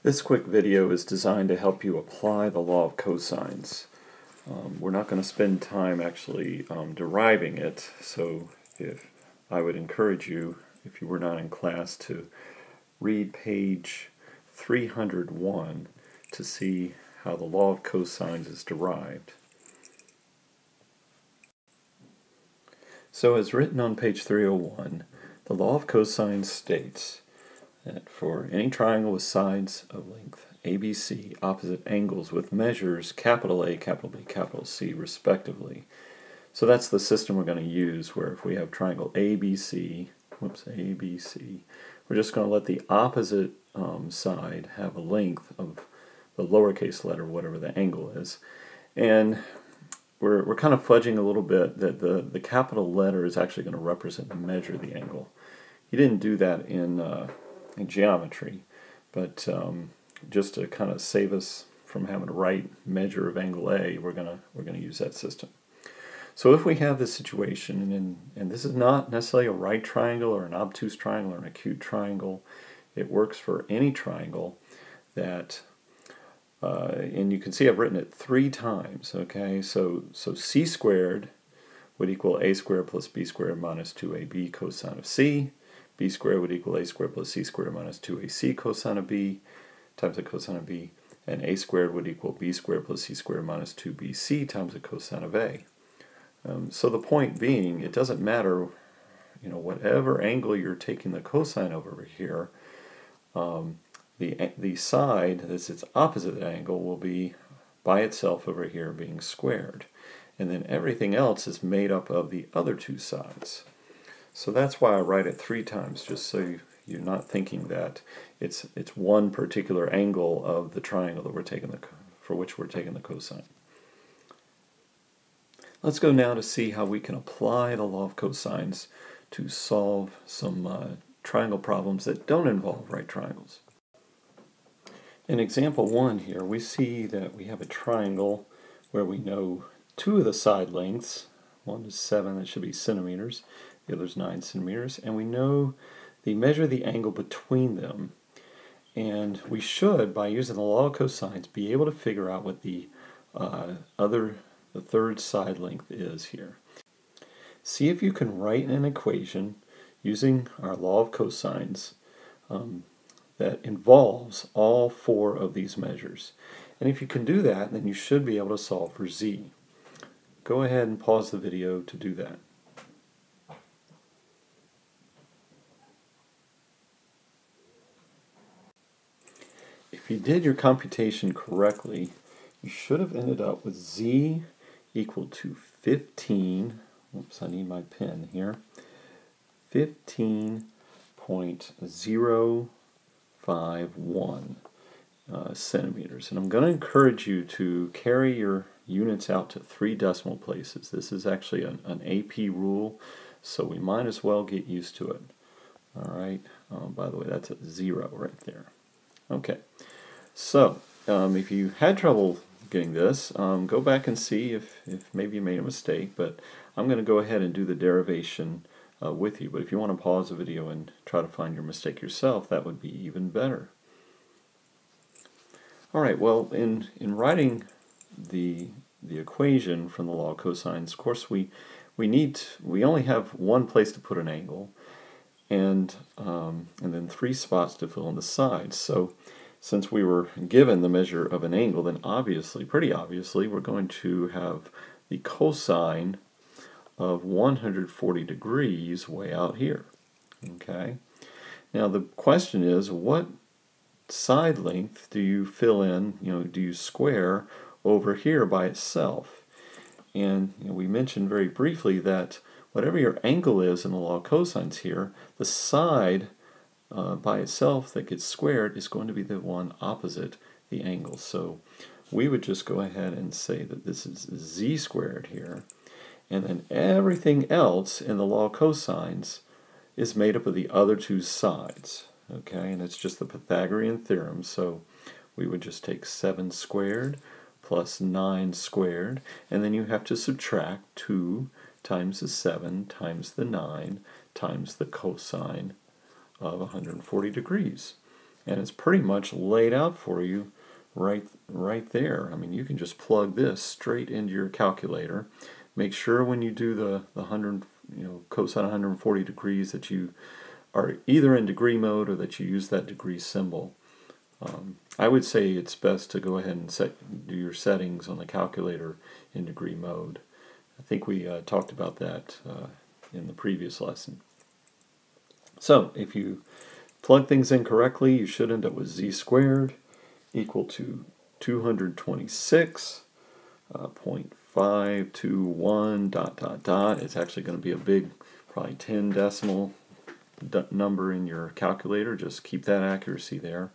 This quick video is designed to help you apply the law of cosines. We're not going to spend time actually deriving it, so I would encourage you, if you were not in class, to read page 301 to see how the law of cosines is derived. So as written on page 301, the law of cosines states that for any triangle with sides of length ABC, opposite angles with measures capital A, capital B, capital C, respectively. So that's the system we're going to use, where if we have triangle ABC, ABC, we're just going to let the opposite side have a length of the lowercase letter, whatever the angle is. And we're kind of fudging a little bit that the capital letter is actually going to represent and measure the angle. He didn't do that in geometry, but just to kind of save us from having to write measure of angle A, we're gonna use that system. So if we have this situation, and this is not necessarily a right triangle or an obtuse triangle or an acute triangle, it works for any triangle that, and you can see I've written it 3 times. Okay, so c squared would equal a squared plus b squared minus 2ab cosine of c. B squared would equal a squared plus c squared minus 2ac cosine of b times the cosine of b, and a squared would equal b squared plus c squared minus 2bc times the cosine of a. So the point being, it doesn't matter, whatever angle you're taking the cosine of over here, the side that's its opposite angle will be by itself over here being squared, and then everything else is made up of the other 2 sides. So that's why I write it 3 times, just so you're not thinking that it's one particular angle of the triangle that we're taking for which we're taking the cosine. Let's go now to see how we can apply the law of cosines to solve some triangle problems that don't involve right triangles. In example 1 here, we see that we have a triangle where we know 2 of the side lengths. One is 7, that should be centimeters. The other is 9 centimeters. And we know the measure of the angle between them. And we should, by using the law of cosines, be able to figure out what the third side length is here. See if you can write an equation using our law of cosines that involves all 4 of these measures. And if you can do that, then you should be able to solve for z. Go ahead and pause the video to do that. If you did your computation correctly, you should have ended up with z equal to 15, oops, I need my pen here, 15.051 centimeters. And I'm going to encourage you to carry your units out to 3 decimal places. This is actually an AP rule, so we might as well get used to it. Alright, by the way, that's a 0 right there. Okay, so if you had trouble getting this, go back and see if maybe you made a mistake, but I'm going to go ahead and do the derivation with you. But if you want to pause the video and try to find your mistake yourself, that would be even better. Alright, well, in writing the equation from the law of cosines, of course we only have one place to put an angle, and then 3 spots to fill in the sides. So since we were given the measure of an angle, then obviously, pretty obviously, we're going to have the cosine of 140 degrees way out here. Okay. Now the question is, what side length do you fill in, do you square over here by itself? And we mentioned very briefly that whatever your angle is in the law of cosines here, the side by itself that gets squared is going to be the one opposite the angle. So we would just go ahead and say that this is z squared here, and then everything else in the law of cosines is made up of the other 2 sides. Okay, and it's just the Pythagorean theorem, so we would just take 7 squared plus 9 squared, and then you have to subtract 2 times the 7 times the 9 times the cosine of 140 degrees. And it's pretty much laid out for you right there. I mean, you can just plug this straight into your calculator. Make sure when you do the 100, cosine 140 degrees that you are either in degree mode or that you use that degree symbol. I would say it's best to go ahead and do your settings on the calculator in degree mode. I think we talked about that in the previous lesson. So if you plug things in correctly, you should end up with z squared equal to 226.521 dot dot dot. It's actually going to be a big, probably 10 decimal number in your calculator. Just keep that accuracy there.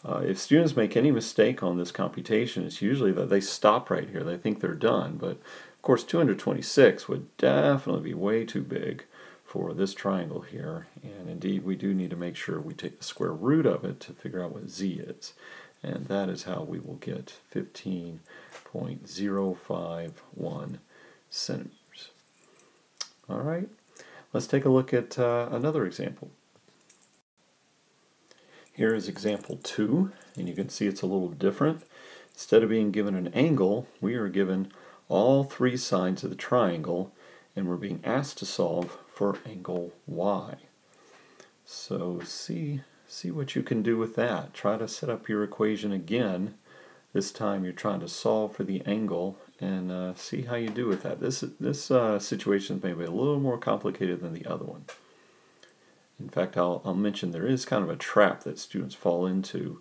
If students make any mistake on this computation, it's usually that they stop right here. They think they're done, but of course 226 would definitely be way too big for this triangle here, and indeed we do need to make sure we take the square root of it to figure out what z is, and that is how we will get 15.051 centimeters. Alright, let's take a look at another example. Here is example 2, and you can see it's a little different. Instead of being given an angle, we are given all three sides of the triangle, and we're being asked to solve for angle y. So see what you can do with that. Try to set up your equation again. This time you're trying to solve for the angle, and see how you do with that. This situation may be a little more complicated than the other one. In fact, I'll mention there is kind of a trap that students fall into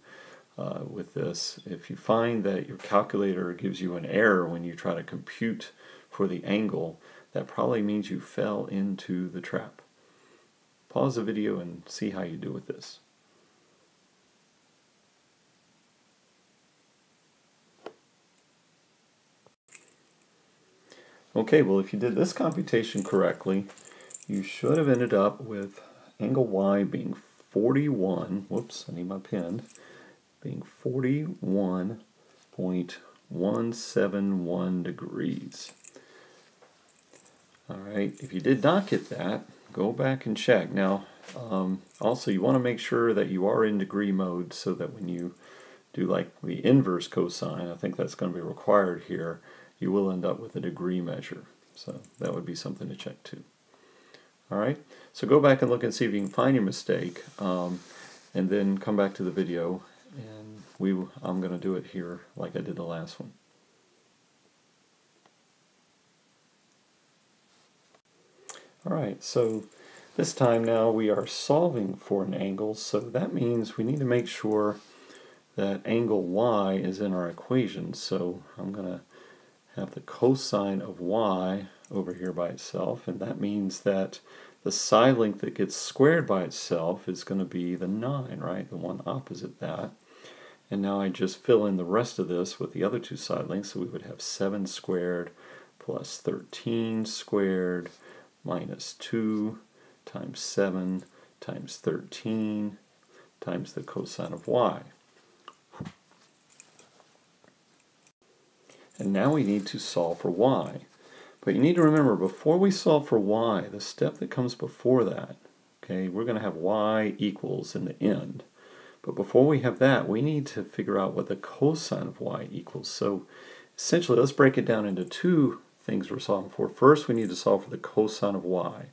with this. If you find that your calculator gives you an error when you try to compute for the angle, that probably means you fell into the trap. Pause the video and see how you do with this. Okay, well, if you did this computation correctly, you should have ended up with angle y being 41, whoops, I need my pen, being 41.171 degrees. Alright, if you did not get that, go back and check. Now, also you want to make sure that you are in degree mode so that when you do like the inverse cosine, I think that's going to be required here, you will end up with a degree measure. So that would be something to check too. Alright, so go back and look and see if you can find your mistake, and then come back to the video, and I'm going to do it here like I did the last one. Alright, so this time now we are solving for an angle, so that means we need to make sure that angle y is in our equation. So I'm going to have the cosine of y over here by itself, and that means that the side length that gets squared by itself is going to be the 9, right? The one opposite that. And now I just fill in the rest of this with the other two side lengths, so we would have 7 squared plus 13 squared minus 2 times 7 times 13 times the cosine of y. And now we need to solve for y. But you need to remember, before we solve for y, the step that comes before that, okay, we're going to have y equals in the end. But before we have that, we need to figure out what the cosine of y equals. So essentially, let's break it down into two things we're solving for. First, we need to solve for the cosine of y.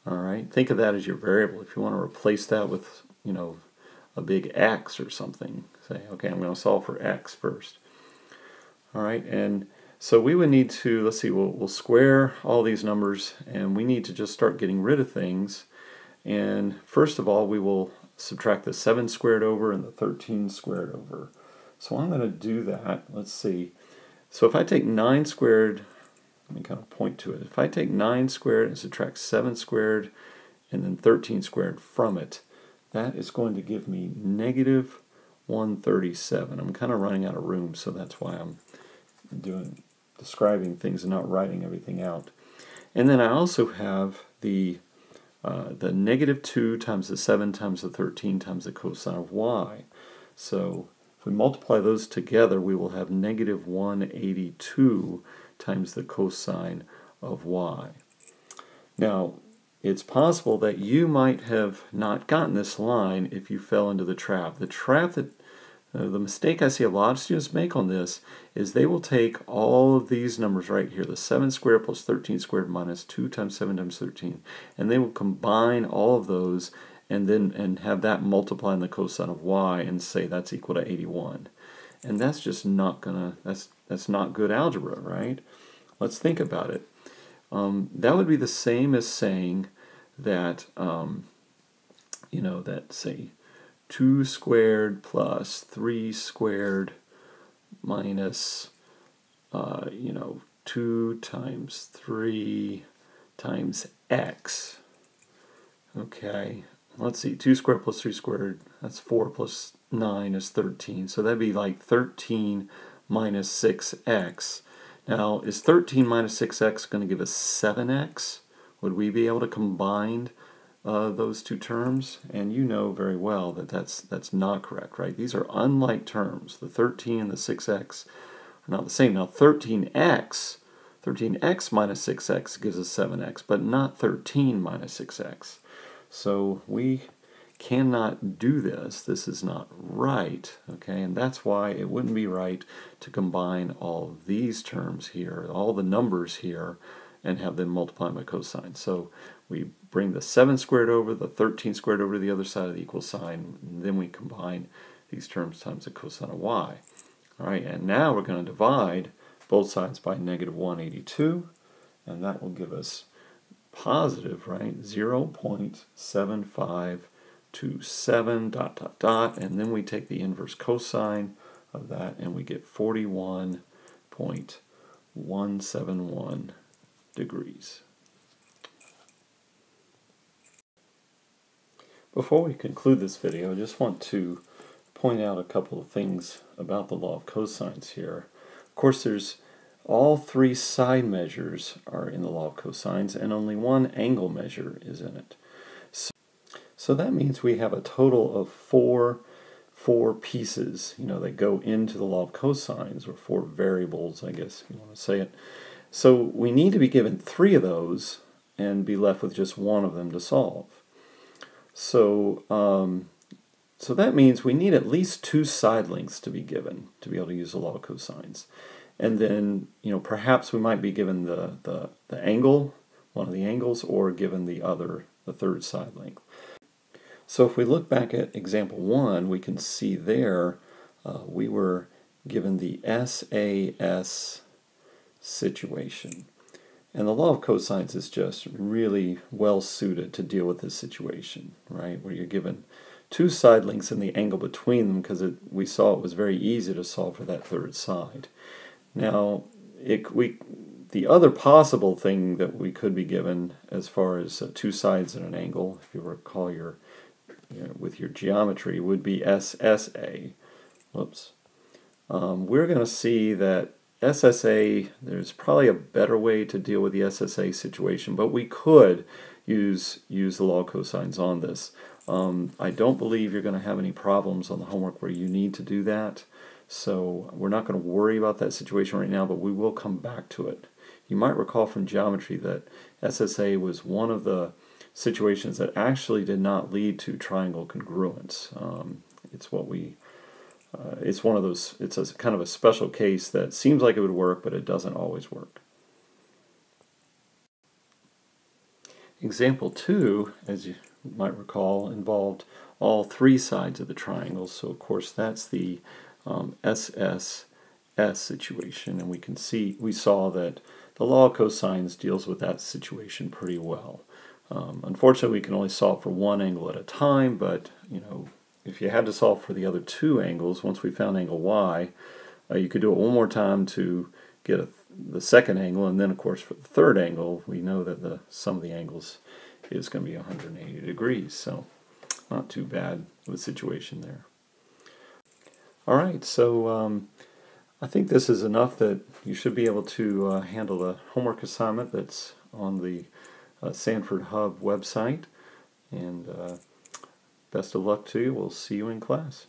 Alright, think of that as your variable. If you want to replace that with, a big x or something, say, okay, I'm going to solve for x first. Alright, and so we would need to, let's see, we'll square all these numbers, and we need to just start getting rid of things. And first of all, we will subtract the 7 squared over and the 13 squared over. So I'm going to do that. Let's see. So if I take 9 squared, let me kind of point to it. If I take 9 squared and subtract 7 squared and then 13 squared from it, that is going to give me negative 137. I'm kind of running out of room, so that's why I'm describing things and not writing everything out. And then I also have the negative 2 times the 7 times the 13 times the cosine of y. So if we multiply those together, we will have negative 182 times the cosine of y. Now, it's possible that you might have not gotten this line if you fell into the trap. The trap that the mistake I see a lot of students make on this is they will take all of these numbers right here, the 7 squared plus 13 squared minus 2 times 7 times 13, and they will combine all of those and have that multiply in the cosine of y and say that's equal to 81. And that's just not gonna, that's not good algebra, right? Let's think about it. That would be the same as saying that, you know, that say 2 squared plus 3 squared minus, you know, 2 times 3 times x. Okay, let's see, 2 squared plus 3 squared, that's 4 plus 9 is 13. So that'd be like 13 minus 6x. Now, is 13 minus 6x going to give us 7x? Would we be able to combine those two terms? And you know very well that that's not correct, right? These are unlike terms. The 13 and the 6x are not the same. Now, 13x minus 6x gives us 7x, but not 13 minus 6x. So we cannot do this. This is not right, okay? And that's why it wouldn't be right to combine all of these terms here, all the numbers here, and have them multiply by cosine. So we bring the 7 squared over, the 13 squared over to the other side of the equal sign, and then we combine these terms times the cosine of y. All right, and now we're going to divide both sides by negative 182, and that will give us positive, right, 0.7527 dot dot dot, and then we take the inverse cosine of that and we get 41.171 degrees. Before we conclude this video, I just want to point out a couple of things about the law of cosines here. Of course, there's all three side measures are in the law of cosines, and only one angle measure is in it. So that means we have a total of four pieces, you know, that go into the law of cosines, or 4 variables, I guess if you want to say it. So we need to be given 3 of those and be left with just one of them to solve. So so that means we need at least 2 side lengths to be given to be able to use the law of cosines. And then, you know, perhaps we might be given the angle, one of the angles, or given the third side length. So if we look back at example 1, we can see there we were given the SAS situation. And the law of cosines is just really well suited to deal with this situation, right? Where you're given 2 side lengths and the angle between them, because we saw it was very easy to solve for that third side. Now, the other possible thing that we could be given as far as 2 sides and an angle, if you recall with your geometry, would be SSA. Whoops. We're going to see that SSA, there's probably a better way to deal with the SSA situation, but we could use the law of cosines on this. I don't believe you're going to have any problems on the homework where you need to do that. So we're not going to worry about that situation right now, but we will come back to it. You might recall from geometry that SSA was one of the situations that actually did not lead to triangle congruence. It's one of those, it's a kind of a special case that seems like it would work, but it doesn't always work. Example 2, as you might recall, involved all 3 sides of the triangle. So of course that's the SSS situation, and we saw that the law of cosines deals with that situation pretty well. Unfortunately, we can only solve for one angle at a time, but you know, if you had to solve for the other 2 angles, once we found angle y, you could do it one more time to get the second angle, and then of course for the third angle, we know that the sum of the angles is going to be 180 degrees, so not too bad of a situation there. Alright, so I think this is enough that you should be able to handle the homework assignment that's on the Sanford Hub website, and best of luck to you. We'll see you in class.